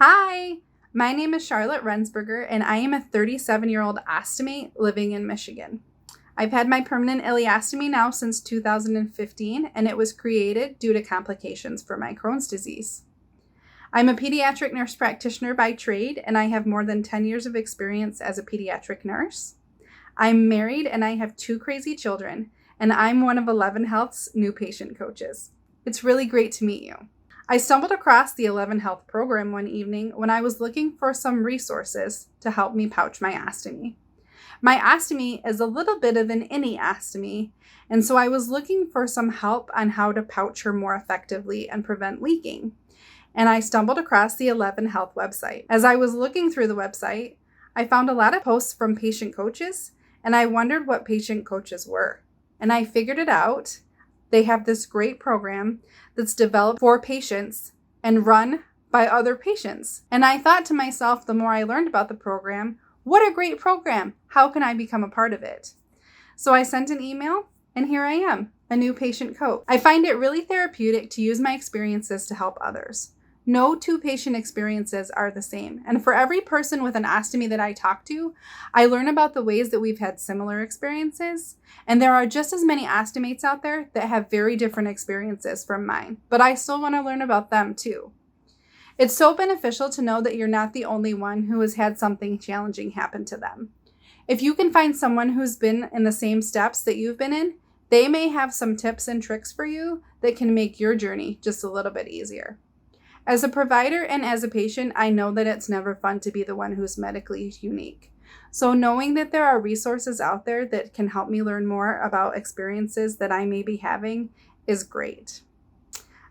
Hi, my name is Charlotte Rensberger, and I am a 37-year-old Ostomate living in Michigan. I've had my permanent ileostomy now since 2015, and it was created due to complications for my Crohn's disease. I'm a pediatric nurse practitioner by trade, and I have more than 10 years of experience as a pediatric nurse. I'm married, and I have 2 crazy children, and I'm one of 11 Health's new patient coaches. It's really great to meet you. I stumbled across the 11 Health program one evening when I was looking for some resources to help me pouch my ostomy. My ostomy is a little bit of an ostomy, and so I was looking for some help on how to pouch her more effectively and prevent leaking. And I stumbled across the 11 Health website. As I was looking through the website, I found a lot of posts from patient coaches, and I wondered what patient coaches were. And I figured it out. They have this great program that's developed for patients and run by other patients. And I thought to myself, the more I learned about the program, what a great program. How can I become a part of it? So I sent an email, and here I am, a new patient coach. I find it really therapeutic to use my experiences to help others. No 2 patient experiences are the same. And for every person with an ostomy that I talk to, I learn about the ways that we've had similar experiences. And there are just as many ostomates out there that have very different experiences from mine. But I still want to learn about them too. It's so beneficial to know that you're not the only one who has had something challenging happen to them. If you can find someone who's been in the same steps that you've been in, they may have some tips and tricks for you that can make your journey just a little bit easier. As a provider and as a patient, I know that it's never fun to be the one who's medically unique. So knowing that there are resources out there that can help me learn more about experiences that I may be having is great.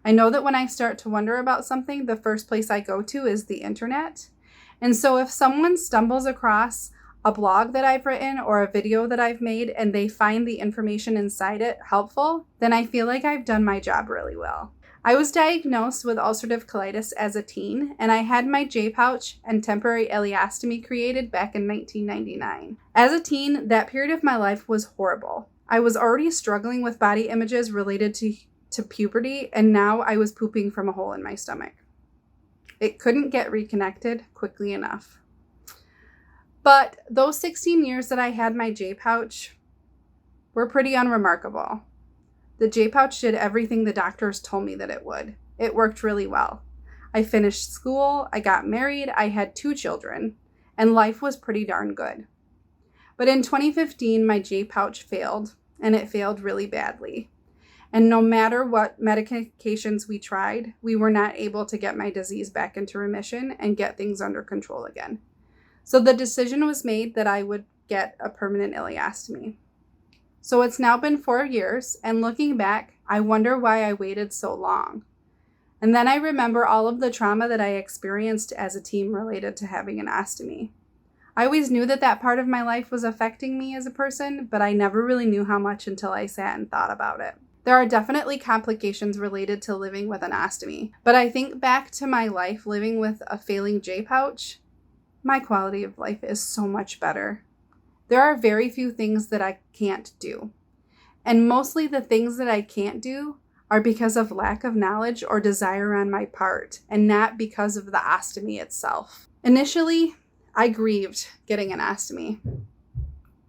I know that when I start to wonder about something, the first place I go to is the internet. And so if someone stumbles across a blog that I've written or a video that I've made and they find the information inside it helpful, then I feel like I've done my job really well. I was diagnosed with ulcerative colitis as a teen, and I had my J-pouch and temporary ileostomy created back in 1999. As a teen, that period of my life was horrible. I was already struggling with body images related to puberty, and now I was pooping from a hole in my stomach. It couldn't get reconnected quickly enough. But those 16 years that I had my J-pouch were pretty unremarkable. The J-pouch did everything the doctors told me that it would. It worked really well. I finished school, I got married, I had 2 children, and life was pretty darn good. But in 2015, my J-pouch failed, and it failed really badly. And no matter what medications we tried, we were not able to get my disease back into remission and get things under control again. So the decision was made that I would get a permanent ileostomy. So it's now been 4 years, and looking back, I wonder why I waited so long. And then I remember all of the trauma that I experienced as a teen related to having an ostomy. I always knew that that part of my life was affecting me as a person, but I never really knew how much until I sat and thought about it. There are definitely complications related to living with an ostomy, but I think back to my life living with a failing J-pouch, my quality of life is so much better. There are very few things that I can't do. And mostly the things that I can't do are because of lack of knowledge or desire on my part, and not because of the ostomy itself. Initially, I grieved getting an ostomy,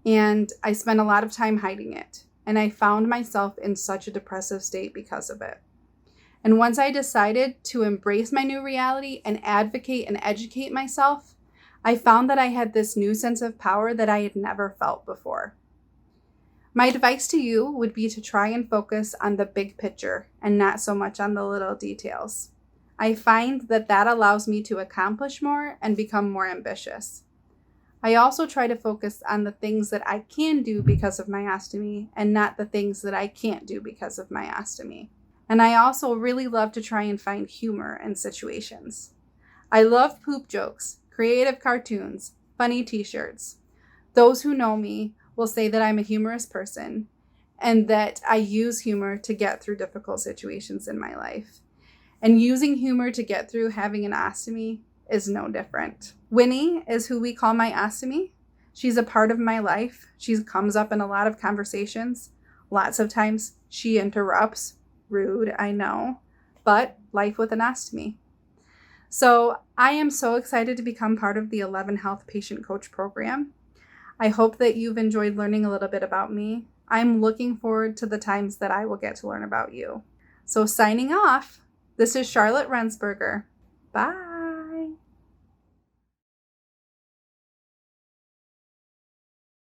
and I spent a lot of time hiding it. And I found myself in such a depressive state because of it. And once I decided to embrace my new reality and advocate and educate myself, I found that I had this new sense of power that I had never felt before. My advice to you would be to try and focus on the big picture and not so much on the little details. I find that that allows me to accomplish more and become more ambitious. I also try to focus on the things that I can do because of my ostomy and not the things that I can't do because of my ostomy. And I also really love to try and find humor in situations. I love poop jokes, creative cartoons, funny t-shirts. Those who know me will say that I'm a humorous person and that I use humor to get through difficult situations in my life. And using humor to get through having an ostomy is no different. Winnie is who we call my ostomy. She's a part of my life. She comes up in a lot of conversations. Lots of times she interrupts. Rude, I know. But life with an ostomy. So I am so excited to become part of the 11 Health Patient Coach program. I hope that you've enjoyed learning a little bit about me. I'm looking forward to the times that I will get to learn about you. So signing off, this is Charlotte Rensberger. Bye.